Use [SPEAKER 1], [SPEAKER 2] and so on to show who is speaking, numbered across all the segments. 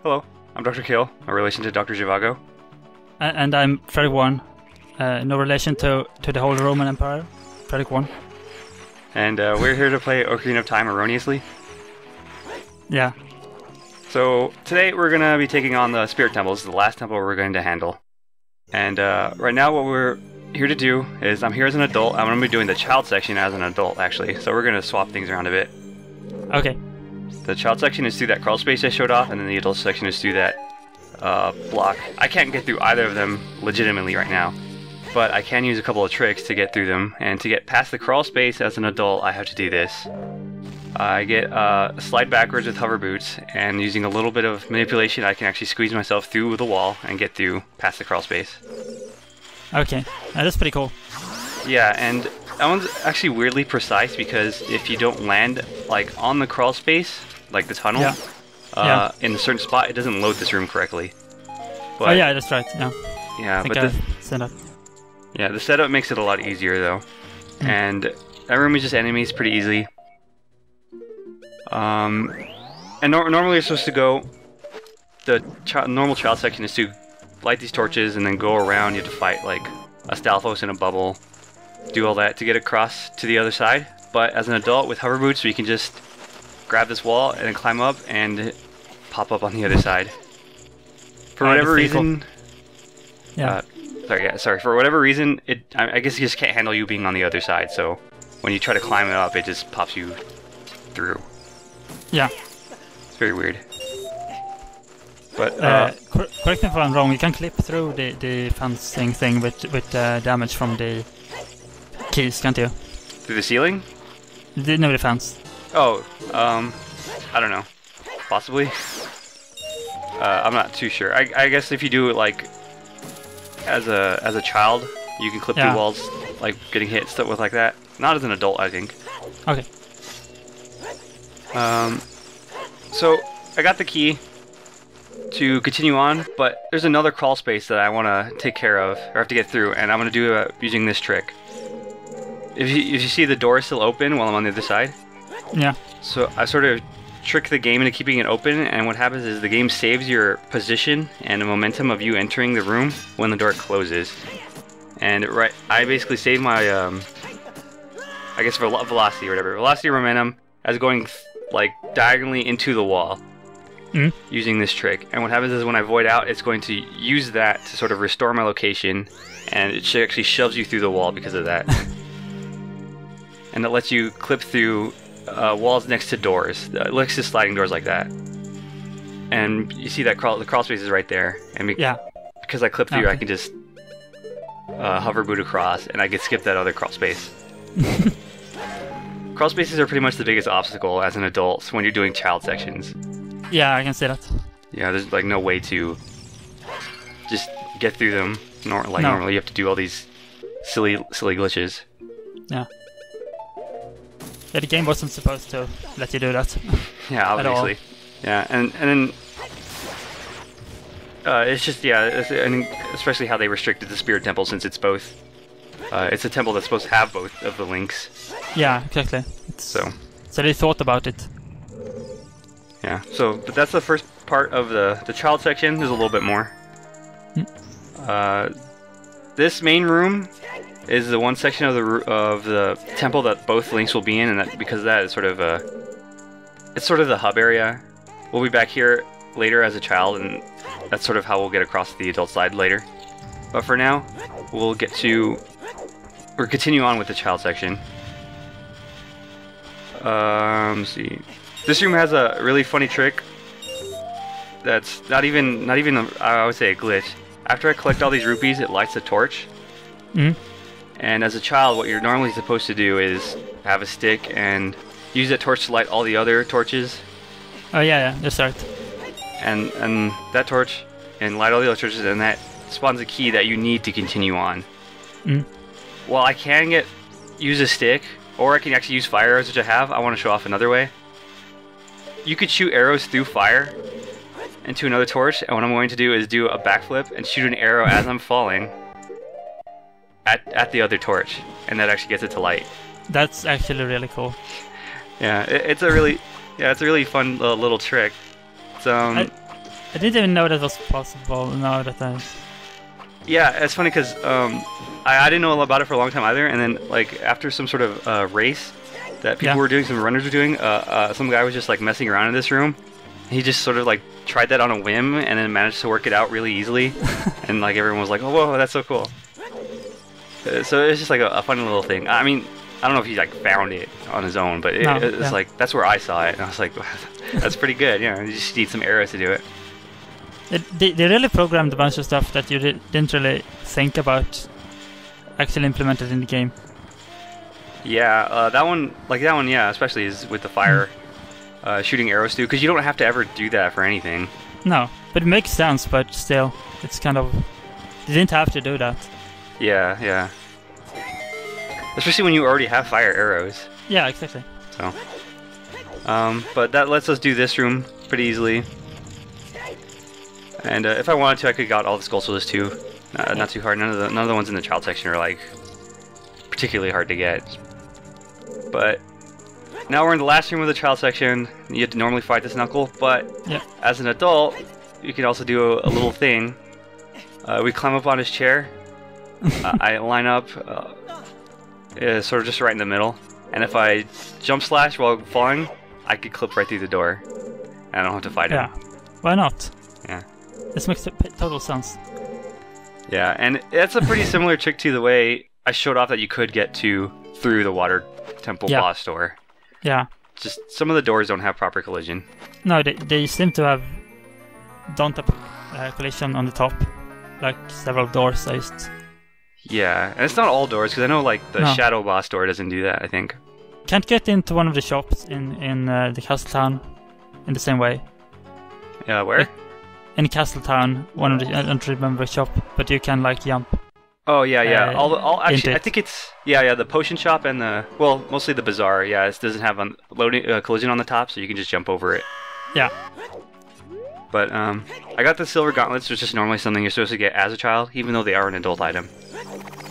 [SPEAKER 1] Hello, I'm Dr. Kill, a relation to Dr. Zhivago.
[SPEAKER 2] And I'm Fredrik1, no relation to the whole Roman Empire. Fredrik1.
[SPEAKER 1] And we're here to play Ocarina of Time erroneously.
[SPEAKER 2] Yeah.
[SPEAKER 1] So today we're going to be taking on the Spirit Temple. This is the last temple we're going to handle. And right now what we're here to do is, I'm here as an adult. I'm going to be doing the child section as an adult, actually. So we're going to swap things around a bit.
[SPEAKER 2] Okay.
[SPEAKER 1] The child section is through that crawl space I showed off, and then the adult section is through that block. I can't get through either of them legitimately right now, but I can use a couple of tricks to get through them, and to get past the crawl space as an adult, I have to do this. I get slide backwards with hover boots, and using a little bit of manipulation, I can actually squeeze myself through the wall and get through past the crawl space.
[SPEAKER 2] Okay, that's pretty cool.
[SPEAKER 1] Yeah, and that one's actually weirdly precise, because if you don't land like on the crawl space, like the tunnel, in a certain spot, it doesn't load this room correctly. But,
[SPEAKER 2] oh yeah, that's right. Yeah.
[SPEAKER 1] Yeah, but the setup makes it a lot easier though, and that room is just enemies pretty easily. And normally you're supposed to go. The normal child section is to light these torches and then go around. You have to fight like a Stalfos in a bubble, do all that to get across to the other side. But as an adult with hover boots, we can just grab this wall and then climb up and pop up on the other side. For whatever reason, for whatever reason, I guess it just can't handle you being on the other side. So when you try to climb it up, it just pops you through.
[SPEAKER 2] Yeah.
[SPEAKER 1] It's very weird. But
[SPEAKER 2] correct me if I'm wrong. You can clip through the fencing thing with damage from the keys, can't you?
[SPEAKER 1] Through the ceiling?
[SPEAKER 2] No, the fence.
[SPEAKER 1] Oh, I don't know. Possibly. I'm not too sure. I guess if you do it like as a child, you can clip through walls, like getting hit stuff with like that. Not as an adult, I think.
[SPEAKER 2] Okay.
[SPEAKER 1] So I got the key to continue on, but there's another crawl space that I want to take care of, or have to get through, and I'm going to do it using this trick. If you see the door is still open while I'm on the other side.
[SPEAKER 2] Yeah.
[SPEAKER 1] So I sort of trick the game into keeping it open, and what happens is the game saves your position and the momentum of you entering the room when the door closes. And I basically save my, I guess velocity or whatever. Velocity or momentum as going like diagonally into the wall using this trick. And what happens is when I void out, it's going to use that to sort of restore my location, and it actually shoves you through the wall because of that. And it lets you clip through walls next to doors, next to sliding doors like that. And you see that the crawl space is right there. And because I clip through, I can just hover boot across, and I can skip that other crawl space. Crawl spaces are pretty much the biggest obstacle as an adult when you're doing child sections.
[SPEAKER 2] Yeah, I can see that.
[SPEAKER 1] Yeah, there's like no way to just get through them. Normally you have to do all these silly glitches.
[SPEAKER 2] Yeah. Yeah, the game wasn't supposed to let you do that.
[SPEAKER 1] Yeah, obviously. Yeah, and then it's just and especially how they restricted the Spirit Temple, since it's both. It's a temple that's supposed to have both of the links.
[SPEAKER 2] Yeah, exactly. So they thought about it.
[SPEAKER 1] Yeah. But that's the first part of the child section. There's a little bit more. This main room is the one section of the temple that both links will be in, and because of that, it's sort of the hub area. We'll be back here later as a child, and that's sort of how we'll get across the adult side later. But for now, we'll continue on with the child section. Let's see. This room has a really funny trick. That's not even I would say a glitch. After I collect all these rupees, it lights a torch. And as a child, what you're normally supposed to do is have a stick and use that torch to light all the other torches.
[SPEAKER 2] Oh yeah, that's right.
[SPEAKER 1] And that torch, and light all the other torches, and that spawns a key that you need to continue on. Well, I can use a stick, or I can actually use fire arrows, which I want to show off another way. You could shoot arrows through fire into another torch, and what I'm going to do is do a backflip and shoot an arrow as I'm falling at the other torch, and that actually gets it to light.
[SPEAKER 2] That's actually really cool.
[SPEAKER 1] Yeah, it's a really fun little trick. It's
[SPEAKER 2] I didn't even know that was possible. Now that I...
[SPEAKER 1] Yeah, it's funny because I didn't know about it for a long time either, and then like after some sort of race that people were doing, some runners were doing, some guy was just like messing around in this room. He just sort of like tried that on a whim and then managed to work it out really easily, and like everyone was like, "Oh, whoa, that's so cool." So it's just like a funny little thing. I mean, I don't know if he like found it on his own, but it's like that's where I saw it, and I was like, "That's pretty good." Yeah, you just need some arrows to do it.
[SPEAKER 2] They really programmed a bunch of stuff that you didn't really think about actually implemented in the game.
[SPEAKER 1] Yeah, that one, yeah, especially is with the fire shooting arrows too, because you don't have to ever do that for anything.
[SPEAKER 2] No, but it makes sense, but still, it's kind of... You didn't have to do that.
[SPEAKER 1] Yeah, yeah. Especially when you already have fire arrows.
[SPEAKER 2] Yeah, exactly.
[SPEAKER 1] So, but that lets us do this room pretty easily. And if I wanted to, I could have got all the skull souls too. Not too hard. None of the ones in the child section are like particularly hard to get. But now we're in the last room of the child section. You have to normally fight this knuckle, but as an adult, you can also do a little thing. We climb up on his chair. I line up sort of just right in the middle, and if I jump slash while falling, I could clip right through the door. And I don't have to fight him.
[SPEAKER 2] Yeah, why not?
[SPEAKER 1] Yeah.
[SPEAKER 2] This makes total sense.
[SPEAKER 1] Yeah, and it's a pretty similar trick to the way I showed off that you could get through the water temple boss door.
[SPEAKER 2] Yeah.
[SPEAKER 1] Just some of the doors don't have proper collision.
[SPEAKER 2] No, they seem to don't have collision on the top, like several doors at least.
[SPEAKER 1] Yeah, and it's not all doors, because I know like the shadow boss door doesn't do that, I think.
[SPEAKER 2] Can't get into one of the shops in the castle town in the same way.
[SPEAKER 1] Yeah, where?
[SPEAKER 2] In Castle Town, one of the, I don't remember the shop, but you can like jump.
[SPEAKER 1] Oh yeah, yeah. Actually, I think it's the potion shop and mostly the bazaar. Yeah, it doesn't have collision on the top, so you can just jump over it.
[SPEAKER 2] Yeah.
[SPEAKER 1] But I got the silver gauntlets, which is normally something you're supposed to get as a child, even though they are an adult item.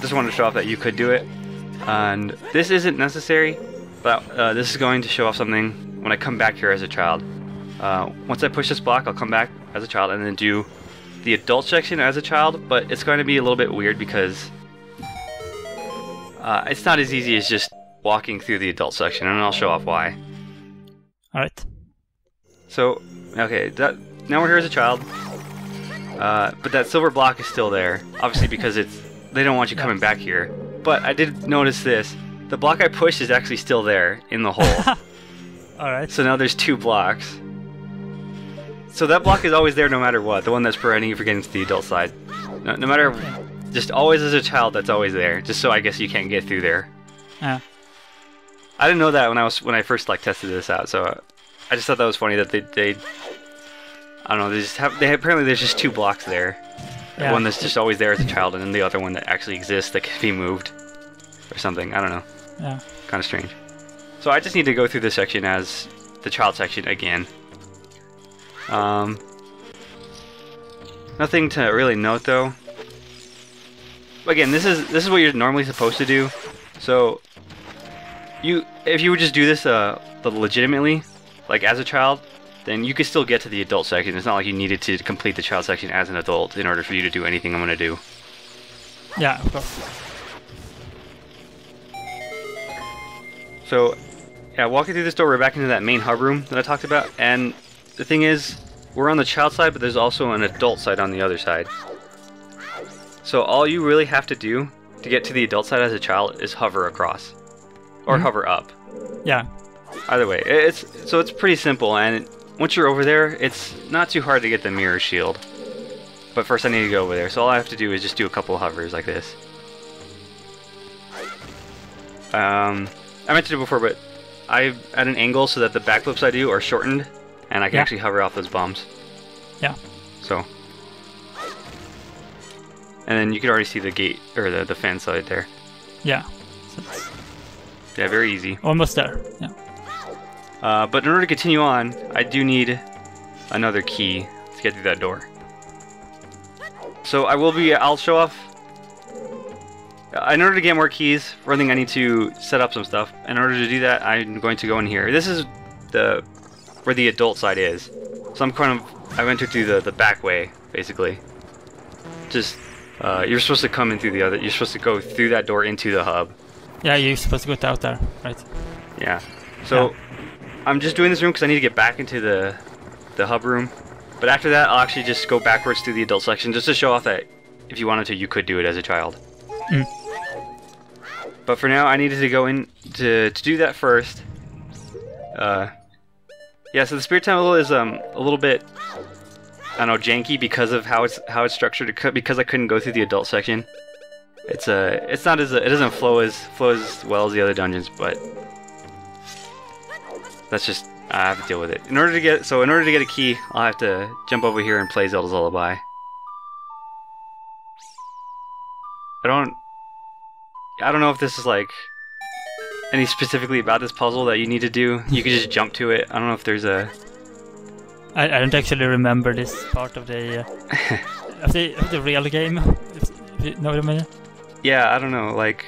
[SPEAKER 1] Just wanted to show off that you could do it, and this isn't necessary, but this is going to show off something when I come back here as a child. Once I push this block, I'll come back as a child and then do the adult section as a child, but it's going to be a little bit weird because it's not as easy as just walking through the adult section, and I'll show off why.
[SPEAKER 2] Alright.
[SPEAKER 1] So, okay, now we're here as a child, but that silver block is still there, obviously because they don't want you coming back here. But I did notice this. The block I pushed is actually still there in the hole.
[SPEAKER 2] Alright.
[SPEAKER 1] So now there's 2 blocks. So that block is always there no matter what, the one that's preventing you from getting to the adult side. No matter, just always as a child, that's always there, just so I guess you can't get through there.
[SPEAKER 2] Yeah.
[SPEAKER 1] I didn't know that when I first like tested this out, so I just thought that was funny that they I don't know, apparently there's just 2 blocks there. Yeah. One that's just always there as a child, and then the other one that actually exists that can be moved or something. I don't know.
[SPEAKER 2] Yeah.
[SPEAKER 1] Kind of strange. So I just need to go through this section as the child section again. Nothing to really note though. Again, this is what you're normally supposed to do. So if you would just do this legitimately, like as a child, then you could still get to the adult section. It's not like you needed to complete the child section as an adult in order for you to do anything I'm gonna do.
[SPEAKER 2] Yeah, of course.
[SPEAKER 1] So, yeah, walking through this door, we're back into that main hub room that I talked about, and the thing is, we're on the child side, but there's also an adult side on the other side. So all you really have to do to get to the adult side as a child is hover across. Or hover up.
[SPEAKER 2] Yeah.
[SPEAKER 1] Either way, it's pretty simple, and once you're over there, it's not too hard to get the mirror shield. But first I need to go over there, so all I have to do is just do a couple of hovers like this. I mentioned it before, but I'm at an angle so that the backflips I do are shortened, and I can actually hover off those bombs.
[SPEAKER 2] Yeah.
[SPEAKER 1] So. And then you can already see the gate, or the fence right there.
[SPEAKER 2] Yeah.
[SPEAKER 1] Yeah, very easy.
[SPEAKER 2] Almost there, yeah.
[SPEAKER 1] But in order to continue on, I do need another key to get through that door. So I'll show off. In order to get more keys, for one thing I need to set up some stuff. In order to do that, I'm going to go in here. This is where the adult side is. So I've entered through the back way, basically. Just, you're supposed to come in through you're supposed to go through that door into the hub.
[SPEAKER 2] Yeah, you're supposed to go out there, right?
[SPEAKER 1] Yeah. So, I'm just doing this room because I need to get back into the hub room. But after that, I'll actually just go backwards through the adult section, just to show off that if you wanted to, you could do it as a child. But for now, I needed to go in to do that first. Yeah, so the Spirit Temple is a little bit, I don't know, janky because of how it's structured. Because I couldn't go through the adult section. It doesn't flow as well as the other dungeons, but that's just, I have to deal with it. In order to get a key, I'll have to jump over here and play Zelda's Lullaby. I don't know if this is like any specifically about this puzzle that you need to do. You can just jump to it. I don't know if there's a...
[SPEAKER 2] I don't actually remember this part of the of the real game. If you know what I mean?
[SPEAKER 1] Yeah, I don't know. Like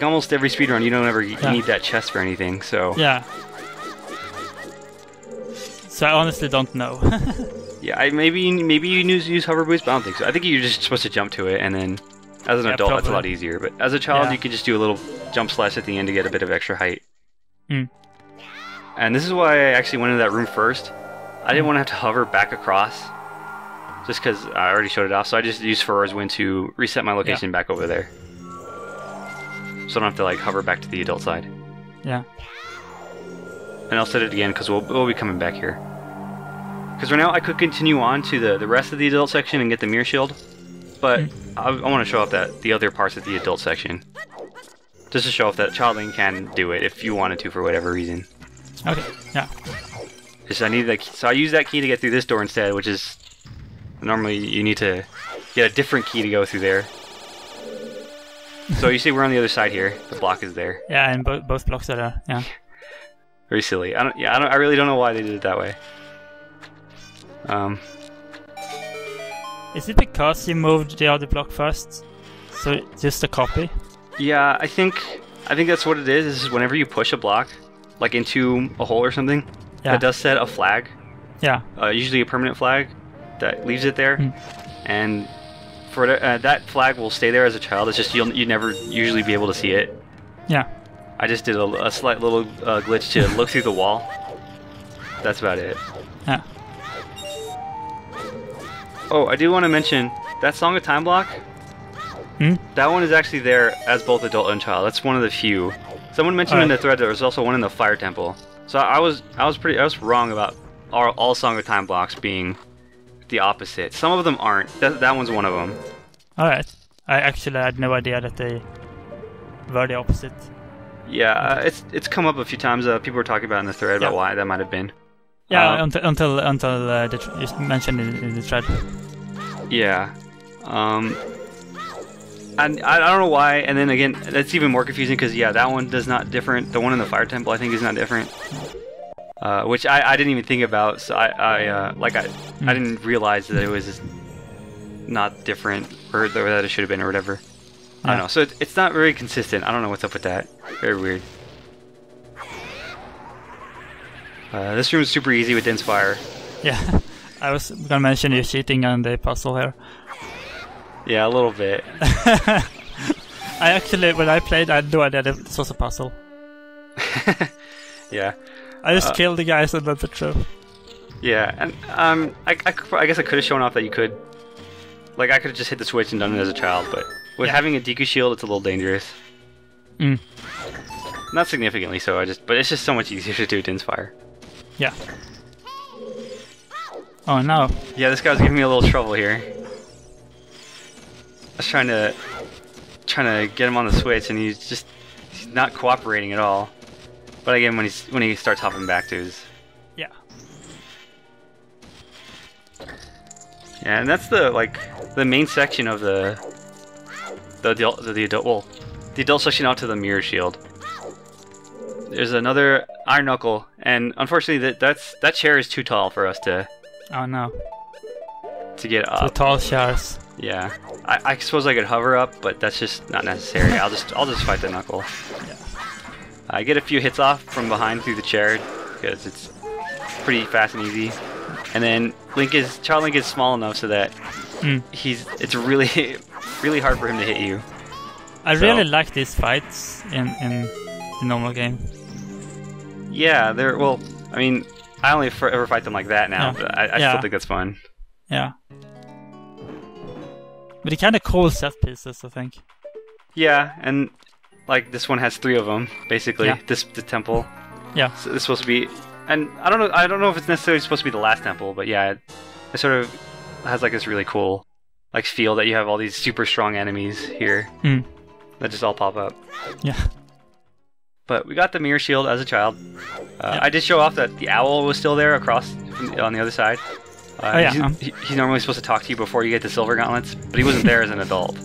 [SPEAKER 1] almost every speedrun, you don't ever need that chest for anything. So
[SPEAKER 2] yeah. So I honestly don't know.
[SPEAKER 1] Yeah, maybe you use hover boots, but I don't think so. I think you're just supposed to jump to it, and then as an adult, that's a lot easier. But as a child, you could just do a little jump slash at the end to get a bit of extra height. And this is why I actually went into that room first. I didn't want to have to hover back across, just because I already showed it off. So I just used Ferrar's Wind to reset my location back over there, so I don't have to like hover back to the adult side.
[SPEAKER 2] Yeah.
[SPEAKER 1] And I'll set it again because we'll be coming back here. Because right now I could continue on to the rest of the adult section and get the mirror shield, but I want to show off the other parts of the adult section, just to show off that Child Link can do it if you wanted to for whatever reason.
[SPEAKER 2] Okay. Yeah.
[SPEAKER 1] I need that, so I use that key to get through this door instead, which is normally you need to get a different key to go through there. So you see we're on the other side here. The block is there.
[SPEAKER 2] Yeah, and both blocks are there. Yeah.
[SPEAKER 1] Very silly. I really don't know why they did it that way.
[SPEAKER 2] Is it because you moved the other block first? So just a copy?
[SPEAKER 1] Yeah, I think that's what it is. Is whenever you push a block, like into a hole or something, that does set a flag.
[SPEAKER 2] Yeah.
[SPEAKER 1] Usually a permanent flag that leaves it there, and for that flag will stay there as a child. It's just you never usually be able to see it.
[SPEAKER 2] Yeah.
[SPEAKER 1] I just did a slight little glitch to look through the wall. That's about it.
[SPEAKER 2] Yeah.
[SPEAKER 1] Oh, I do want to mention that Song of Time block. That one is actually there as both adult and child. That's one of the few. Someone mentioned in the thread there was also one in the Fire Temple. So I was wrong about all Song of Time blocks being the opposite. Some of them aren't. That one's one of them.
[SPEAKER 2] Alright. I actually had no idea that they were the opposite.
[SPEAKER 1] Yeah, it's come up a few times. People were talking about in the thread about why that might have been.
[SPEAKER 2] Yeah, until you mentioned it in the thread.
[SPEAKER 1] Yeah. And I don't know why, and then again, that's even more confusing because, that one does not different. The one in the Fire Temple, I think, is not different. Which I didn't even think about, so I didn't realize that it was not different, or that it should have been, or whatever. I don't know, so it's not very consistent. I don't know what's up with that. Very weird. This room is super easy with Inspire. Yeah,
[SPEAKER 2] I was gonna mention you cheating on the puzzle here.
[SPEAKER 1] Yeah, a little bit.
[SPEAKER 2] I actually, when I played, I had no idea this was a puzzle.
[SPEAKER 1] Yeah.
[SPEAKER 2] I just killed the guys and let it through.
[SPEAKER 1] Yeah, and I guess I could have shown off that you could. Like, I could have just hit the switch and done it as a child, but with having a Deku shield, it's a little dangerous. Not significantly so, but it's just so much easier to do with Inspire.
[SPEAKER 2] Yeah. Oh no.
[SPEAKER 1] Yeah, this guy was giving me a little trouble here. I was trying to get him on the switch, and he's not cooperating at all. But again, when he starts hopping back to his...
[SPEAKER 2] Yeah.
[SPEAKER 1] Yeah, and that's the main section of the adult section out to the mirror shield. There's another Iron Knuckle, and unfortunately that chair is too tall for us to...
[SPEAKER 2] Oh no.
[SPEAKER 1] To get up.
[SPEAKER 2] Too tall chairs.
[SPEAKER 1] Yeah. I suppose I could hover up, but that's just not necessary. I'll just fight the knuckle. Yeah. I get a few hits off from behind through the chair because it's pretty fast and easy. And then Child Link is small enough so that it's really really hard for him to hit you.
[SPEAKER 2] I really like these fights in the normal game.
[SPEAKER 1] Yeah, well, I mean, I only ever fight them like that now, but I still think that's fun.
[SPEAKER 2] Yeah. But it kind of cool set pieces, I think.
[SPEAKER 1] Yeah, and like this one has 3 of them, basically.
[SPEAKER 2] Yeah.
[SPEAKER 1] The temple.
[SPEAKER 2] Yeah.
[SPEAKER 1] So it's supposed to be, and I don't know if it's necessarily supposed to be the last temple, but yeah, it sort of has like this really cool like feel that you have all these super strong enemies here that just all pop up.
[SPEAKER 2] Yeah.
[SPEAKER 1] But we got the mirror shield as a child. I did show off that the owl was still there across on the other side. He's normally supposed to talk to you before you get the silver gauntlets, but he wasn't there as an adult.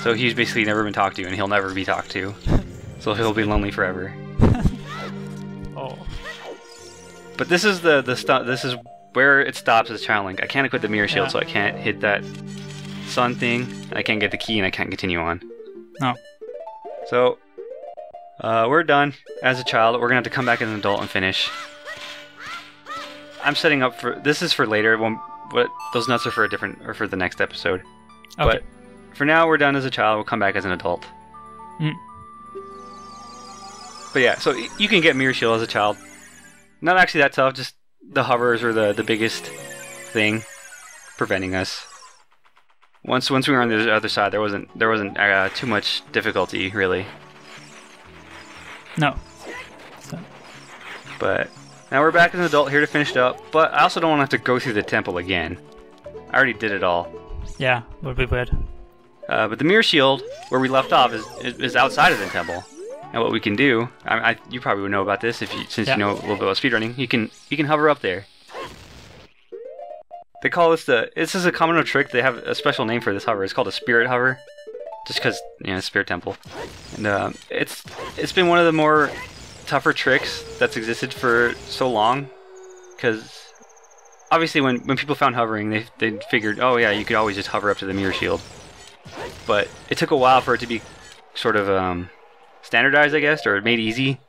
[SPEAKER 1] So he's basically never been talked to, and he'll never be talked to. So he'll be lonely forever.
[SPEAKER 2] Oh.
[SPEAKER 1] But this is this is where it stops as Child Link. I can't equip the mirror shield, so I can't hit that sun thing. I can't get the key, and I can't continue on.
[SPEAKER 2] No.
[SPEAKER 1] So we're done as a child. We're gonna have to come back as an adult and finish. I'm setting up for this is for later. But those nuts are for for the next episode.
[SPEAKER 2] Okay.
[SPEAKER 1] But for now, we're done as a child. We'll come back as an adult. But yeah, so you can get mirror shield as a child. Not actually that tough. Just the hovers are the biggest thing preventing us. Once we were on the other side, there wasn't too much difficulty really.
[SPEAKER 2] No.
[SPEAKER 1] But now we're back as an adult here to finish it up. But I also don't want to have to go through the temple again. I already did it all.
[SPEAKER 2] Yeah, would be weird.
[SPEAKER 1] But the mirror shield, where we left off, is outside of the temple. And what we can do, you probably would know about this since you know a little bit about speedrunning. You can hover up there. They call this this is a common enough trick. They have a special name for this hover. It's called a spirit hover, just because spirit temple. And it's been one of the more tougher tricks that's existed for so long, because obviously when people found hovering, they figured, oh yeah, you could always just hover up to the mirror shield. But it took a while for it to be sort of standardized, I guess, or made easy.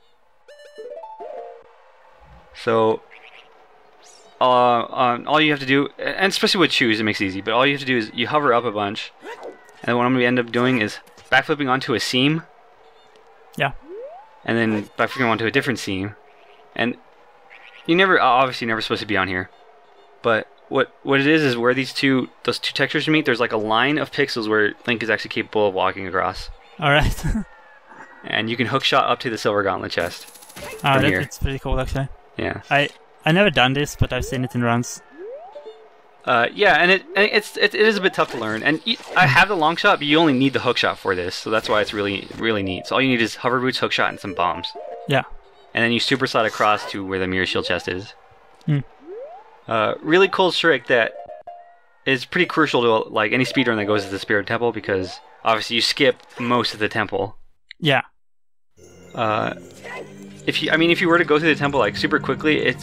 [SPEAKER 1] So all you have to do, and especially with shoes, it makes it easy, but all you have to do is you hover up a bunch, and what I'm going to end up doing is backflipping onto a seam.
[SPEAKER 2] Yeah.
[SPEAKER 1] And then backflipping onto a different seam. And obviously never supposed to be on here. But what it is where those two textures meet, there's like a line of pixels where Link is actually capable of walking across.
[SPEAKER 2] Alright.
[SPEAKER 1] And you can hookshot up to the silver gauntlet chest.
[SPEAKER 2] It's pretty cool actually.
[SPEAKER 1] Yeah.
[SPEAKER 2] I never done this, but I've seen it in runs.
[SPEAKER 1] Yeah, and it is a bit tough to learn. And I have the long shot, but you only need the hook shot for this, so that's why it's really, really neat. So all you need is hover boots, hook shot, and some bombs.
[SPEAKER 2] Yeah.
[SPEAKER 1] And then you super slide across to where the mirror shield chest is. Really cool trick that is pretty crucial to like any speedrun that goes to the Spirit Temple, because obviously you skip most of the temple.
[SPEAKER 2] Yeah.
[SPEAKER 1] If you were to go through the temple like super quickly, it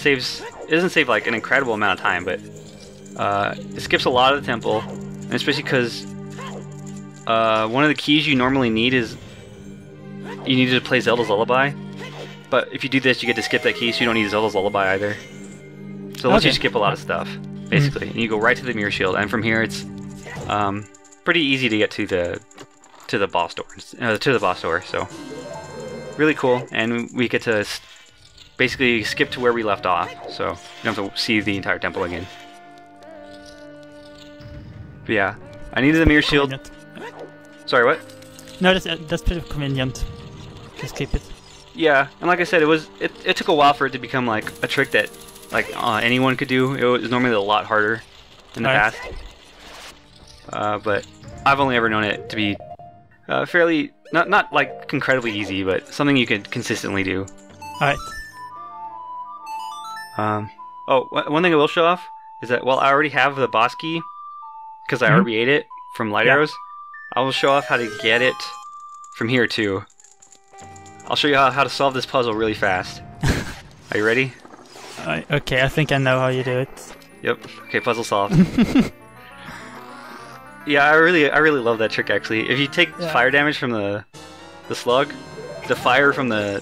[SPEAKER 1] doesn't save like an incredible amount of time, but it skips a lot of the temple, and especially because one of the keys you normally need is you need to play Zelda's Lullaby. But if you do this, you get to skip that key, so you don't need Zelda's Lullaby either. So it lets you skip a lot of stuff, basically. And you go right to the mirror shield, and from here it's pretty easy to get to the boss door. So really cool, and we get to basically skip to where we left off, so you don't have to see the entire temple again. But yeah, I needed the mirror shield. Sorry, what?
[SPEAKER 2] No, that's pretty convenient. Just keep it.
[SPEAKER 1] Yeah, and like I said, it took a while for it to become like a trick that like anyone could do. It was normally a lot harder in the past. But I've only ever known it to be fairly not like incredibly easy, but something you could consistently do.
[SPEAKER 2] Alright.
[SPEAKER 1] One thing I will show off is that while I already have the boss key, because I RB8'd it from light arrows, I will show off how to get it from here too. I'll show you how to solve this puzzle really fast. Are you ready?
[SPEAKER 2] Okay, I think I know how you do it.
[SPEAKER 1] Yep. Okay, puzzle solved. Yeah, I really love that trick actually. If you take fire damage from the slug, the fire from the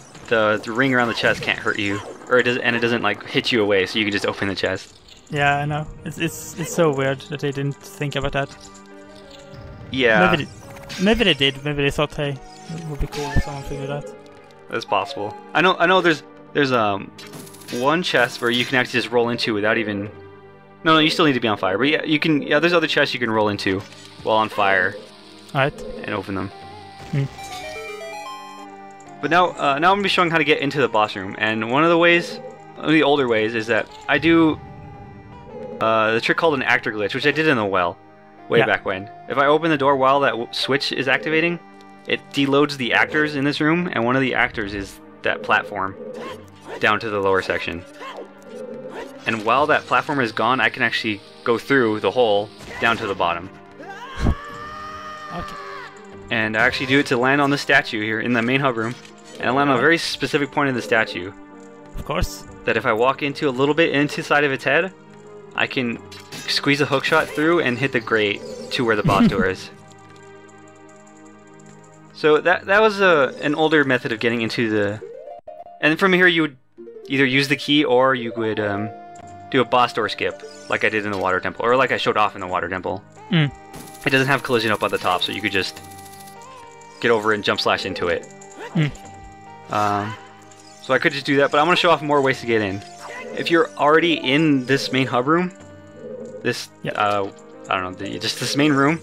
[SPEAKER 1] ring around the chest can't hurt you. or it doesn't like hit you away, so you can just open the chest.
[SPEAKER 2] Yeah, I know. It's so weird that they didn't think about that.
[SPEAKER 1] Yeah.
[SPEAKER 2] Maybe they did. Maybe they thought, hey, it would be cool if someone figured that.
[SPEAKER 1] That's possible. I know. There's one chest where you can actually just roll into without even. No, you still need to be on fire. But yeah, you can. Yeah, there's other chests you can roll into while on fire.
[SPEAKER 2] Alright.
[SPEAKER 1] And open them. But now I'm gonna be showing how to get into the boss room. And one of the older ways, is that I do the trick called an actor glitch, which I did in the well way back when. If I open the door while that switch is activating, it deloads the actors in this room, and one of the actors is that platform down to the lower section. And while that platform is gone, I can actually go through the hole down to the bottom.
[SPEAKER 2] Okay.
[SPEAKER 1] And I actually do it to land on the statue here in the main hub room. And I land on a very specific point in the statue.
[SPEAKER 2] Of course.
[SPEAKER 1] That if I walk into a little bit inside of its head, I can squeeze a hookshot through and hit the grate to where the boss door is. So that was an older method of getting into the... And from here you would either use the key or you would do a boss door skip, like I did in the water temple, or like I showed off in the water temple. It doesn't have collision up at the top, so you could just get over and jump slash into it. So I could just do that, but I'm going to show off more ways to get in. If you're already in this main hub room, this, I don't know, just this main room,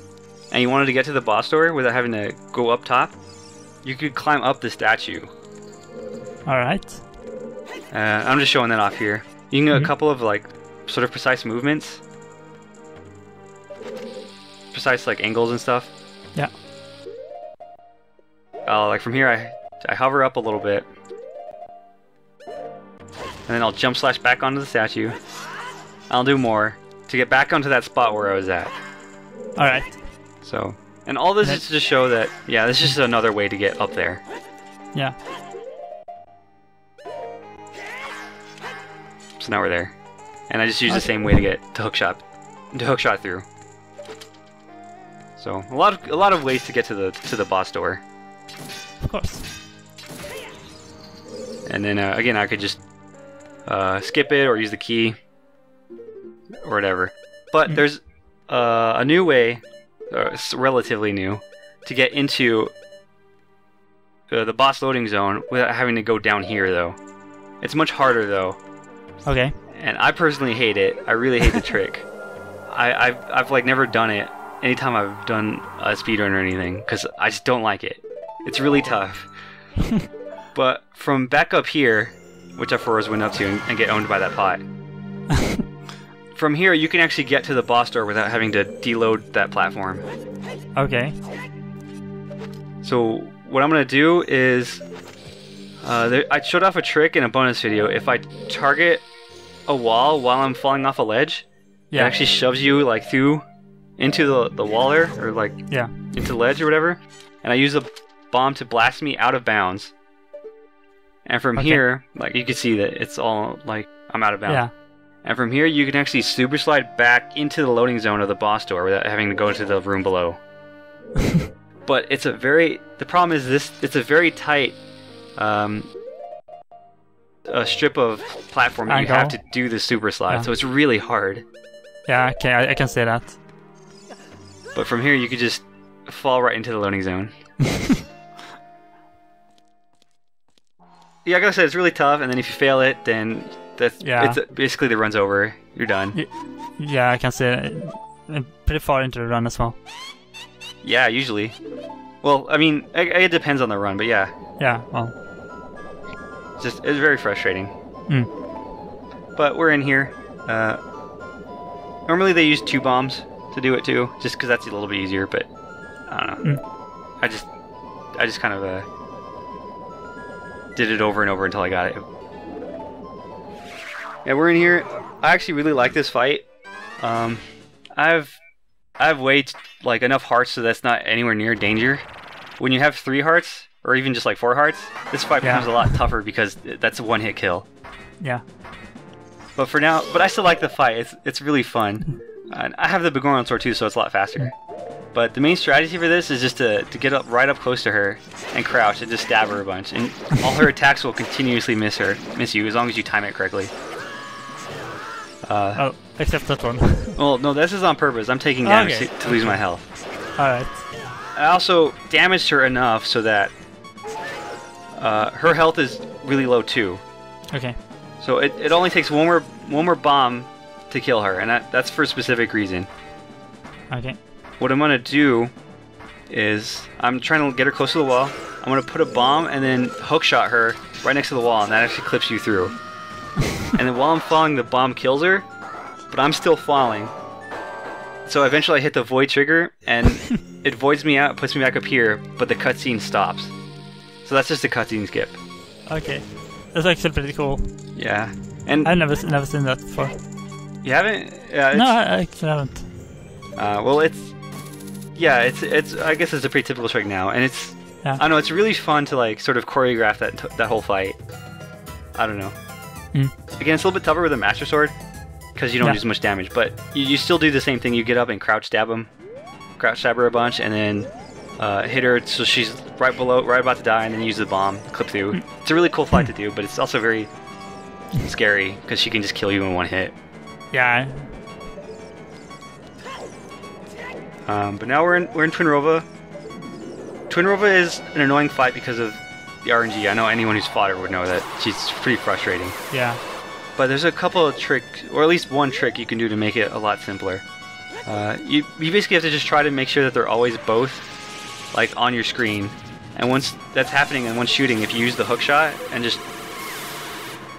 [SPEAKER 1] and you wanted to get to the boss door without having to go up top, you could climb up the statue.
[SPEAKER 2] Alright.
[SPEAKER 1] I'm just showing that off here. You can get a couple of, like, sort of precise movements. Precise, like, angles and stuff.
[SPEAKER 2] Yeah.
[SPEAKER 1] Like, from here, I hover up a little bit. And then I'll jump slash back onto the statue. I'll do more to get back onto that spot where I was at.
[SPEAKER 2] Alright.
[SPEAKER 1] So, and all this is to show that, yeah, this is just another way to get up there.
[SPEAKER 2] Yeah.
[SPEAKER 1] So now we're there. And I just use the same way to get to hookshot through. So, a lot of ways to get to the boss door.
[SPEAKER 2] Of course.
[SPEAKER 1] And then, again, I could just skip it or use the key or whatever. But there's a new way, relatively new, to get into the boss loading zone without having to go down here, though. It's much harder, though.
[SPEAKER 2] Okay.
[SPEAKER 1] And I personally hate it. I really hate the trick. I've like never done it anytime I've done a speedrun or anything, because I just don't like it. It's really tough. But from back up here, which I first went up to and get owned by that pot. From here, you can actually get to the boss door without having to deload that platform.
[SPEAKER 2] Okay.
[SPEAKER 1] So what I'm going to do is... I showed off a trick in a bonus video. If I target a wall while I'm falling off a ledge, it actually shoves you like through into the wall there, or like into the ledge or whatever. And I use a bomb to blast me out of bounds. And from here, like you can see that it's all like I'm out of bounds.
[SPEAKER 2] Yeah.
[SPEAKER 1] And from here, you can actually super slide back into the loading zone of the boss door without having to go into the room below. But it's the problem is this, it's a very tight a strip of platform that you have to do the super slide, so it's really hard.
[SPEAKER 2] Yeah, okay, I can say that.
[SPEAKER 1] But from here, you could just fall right into the loading zone. Yeah, like I said, it's really tough, and then if you fail it, then it's basically the run's over. You're done.
[SPEAKER 2] Yeah, I can say pretty far into the run as well.
[SPEAKER 1] Yeah, usually. Well, I mean, it depends on the run, but yeah.
[SPEAKER 2] Yeah, well.
[SPEAKER 1] It's very frustrating. But we're in here. Normally they use 2 bombs to do it too, just because that's a little bit easier, but I don't know. I just kind of did it over and over until I got it. Yeah, we're in here. I actually really like this fight. I have way like enough hearts so that's not anywhere near danger. When you have 3 hearts, or even just like 4 hearts, this fight becomes a lot tougher because that's a one-hit kill.
[SPEAKER 2] Yeah.
[SPEAKER 1] But for now, I still like the fight. It's really fun. And I have the Begorian sword too, so it's a lot faster. But the main strategy for this is just to get up right up close to her and crouch and just stab her a bunch. And all her attacks will continuously miss you as long as you time it correctly.
[SPEAKER 2] Oh, except that one.
[SPEAKER 1] Well, no, this is on purpose. I'm taking damage to lose my health.
[SPEAKER 2] Alright.
[SPEAKER 1] I also damaged her enough so that her health is really low too.
[SPEAKER 2] Okay.
[SPEAKER 1] So it only takes one more bomb to kill her, and that's for a specific reason.
[SPEAKER 2] Okay.
[SPEAKER 1] What I'm gonna do is I'm trying to get her close to the wall. I'm gonna put a bomb and then hook shot her right next to the wall, and that actually clips you through. And then while I'm falling, the bomb kills her, but I'm still falling. So eventually I hit the void trigger, and it voids me out, puts me back up here, but the cutscene stops. So that's just a cutscene skip.
[SPEAKER 2] Okay. That's actually pretty cool.
[SPEAKER 1] Yeah. And
[SPEAKER 2] I've never seen that before.
[SPEAKER 1] You haven't?
[SPEAKER 2] No, I actually haven't.
[SPEAKER 1] Well, it's I guess it's a pretty typical trick now, and it's
[SPEAKER 2] Yeah.
[SPEAKER 1] I don't know, it's really fun to like sort of choreograph that whole fight. I don't know. Again, it's a little bit tougher with a Master Sword because you don't do as much damage, but you still do the same thing. You get up and crouch stab her a bunch, and then hit her so she's right about to die, and then use the bomb, clip through. It's a really cool fight to do, but it's also very scary because she can just kill you in one hit.
[SPEAKER 2] Yeah.
[SPEAKER 1] But now we're in Twinrova. Twinrova is an annoying fight because of the RNG. I know anyone who's fought her would know that she's pretty frustrating.
[SPEAKER 2] Yeah.
[SPEAKER 1] But there's a couple of tricks, or at least one trick you can do to make it a lot simpler. You basically have to just try to make sure that they're always both like on your screen. And once that's happening and once shooting, if you use the hook shot and just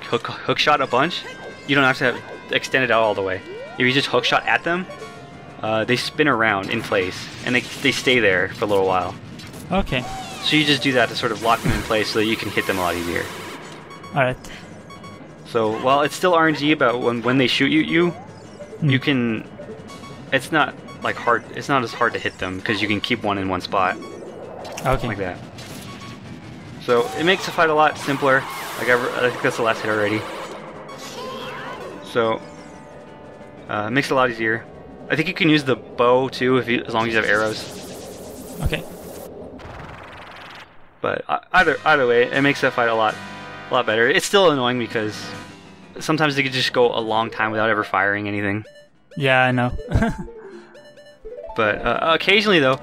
[SPEAKER 1] hook shot a bunch, you don't have to extend it out all the way. If you just hook shot at them, they spin around in place, and they stay there for a little while.
[SPEAKER 2] Okay.
[SPEAKER 1] So you just do that to sort of lock them in place so that you can hit them a lot easier.
[SPEAKER 2] Alright.
[SPEAKER 1] So while it's still RNG about when they shoot you can... It's not like hard. It's not as hard to hit them because you can keep one in one spot.
[SPEAKER 2] Okay.
[SPEAKER 1] Like that. So it makes the fight a lot simpler. Like I think that's the last hit already. So it makes it a lot easier. I think you can use the bow too as long as you have arrows.
[SPEAKER 2] Okay.
[SPEAKER 1] But either way, it makes that fight a lot better. It's still annoying because sometimes they could just go a long time without ever firing anything.
[SPEAKER 2] Yeah, I know.
[SPEAKER 1] But occasionally, though,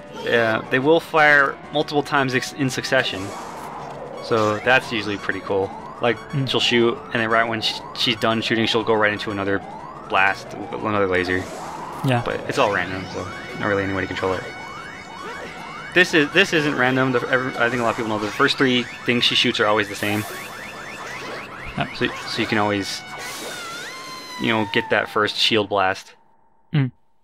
[SPEAKER 1] they will fire multiple times in succession. So that's usually pretty cool. Like, she'll shoot, and then right when she's done shooting, she'll go right into another blast, another laser.
[SPEAKER 2] Yeah.
[SPEAKER 1] But it's all random, so not really any way to control it. This isn't random. I think a lot of people know the first three things she shoots are always the same.
[SPEAKER 2] Yep.
[SPEAKER 1] So you can always, get that first shield blast.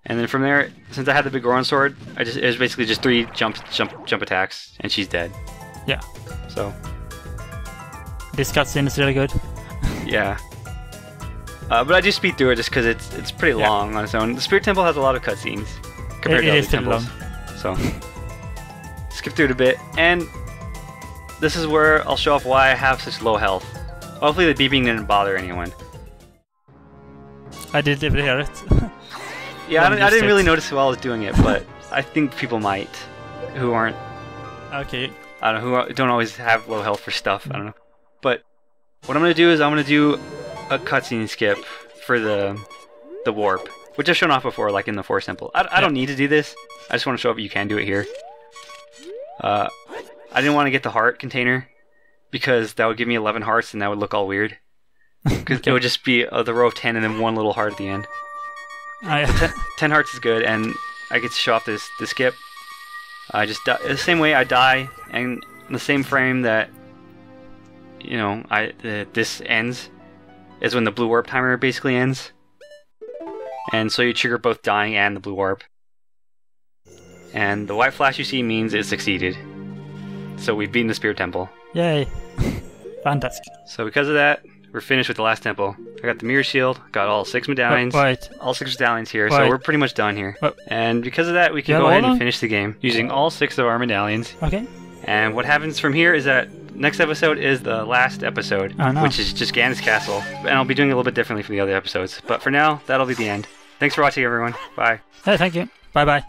[SPEAKER 1] And then from there, since I had the big Goron sword, it was basically just 3 jump attacks, and she's dead.
[SPEAKER 2] Yeah.
[SPEAKER 1] So.
[SPEAKER 2] This cutscene is really good.
[SPEAKER 1] Yeah. But I just speed through it just because it's pretty long on its own. The Spirit Temple has a lot of cutscenes compared to other temples. So skip through it a bit, and this is where I'll show off why I have such low health. Hopefully the beeping didn't bother anyone.
[SPEAKER 2] I did even hear it.
[SPEAKER 1] Yeah, I didn't really notice while I was doing it, but I think people might who aren't.
[SPEAKER 2] Okay.
[SPEAKER 1] I don't know, who don't always have low health for stuff. I don't know. But what I'm gonna do is I'm gonna do a cutscene skip for the warp, which I've shown off before, like in the Forest Temple. I don't need to do this. I just want to show off you can do it here. I didn't want to get the heart container because that would give me 11 hearts and that would look all weird. Because it would just be the row of 10 and then one little heart at the end. 10 hearts is good, and I get to show off this skip. I just die the same way I die, and in the same frame that this ends is when the blue warp timer basically ends, and so you trigger both dying and the blue warp. And the white flash you see means it succeeded. So we've beaten the Spirit Temple.
[SPEAKER 2] Yay! Fantastic.
[SPEAKER 1] So because of that, we're finished with the last temple. I got the mirror shield, got all 6 medallions. All 6 medallions here, so we're pretty much done here. And because of that, we can go ahead and finish the game using all 6 of our medallions.
[SPEAKER 2] Okay.
[SPEAKER 1] And what happens from here is that next episode is the last episode, which is just Ganon's Castle. And I'll be doing it a little bit differently from the other episodes. But for now, that'll be the end. Thanks for watching, everyone. Bye.
[SPEAKER 2] Hey, thank you. Bye-bye.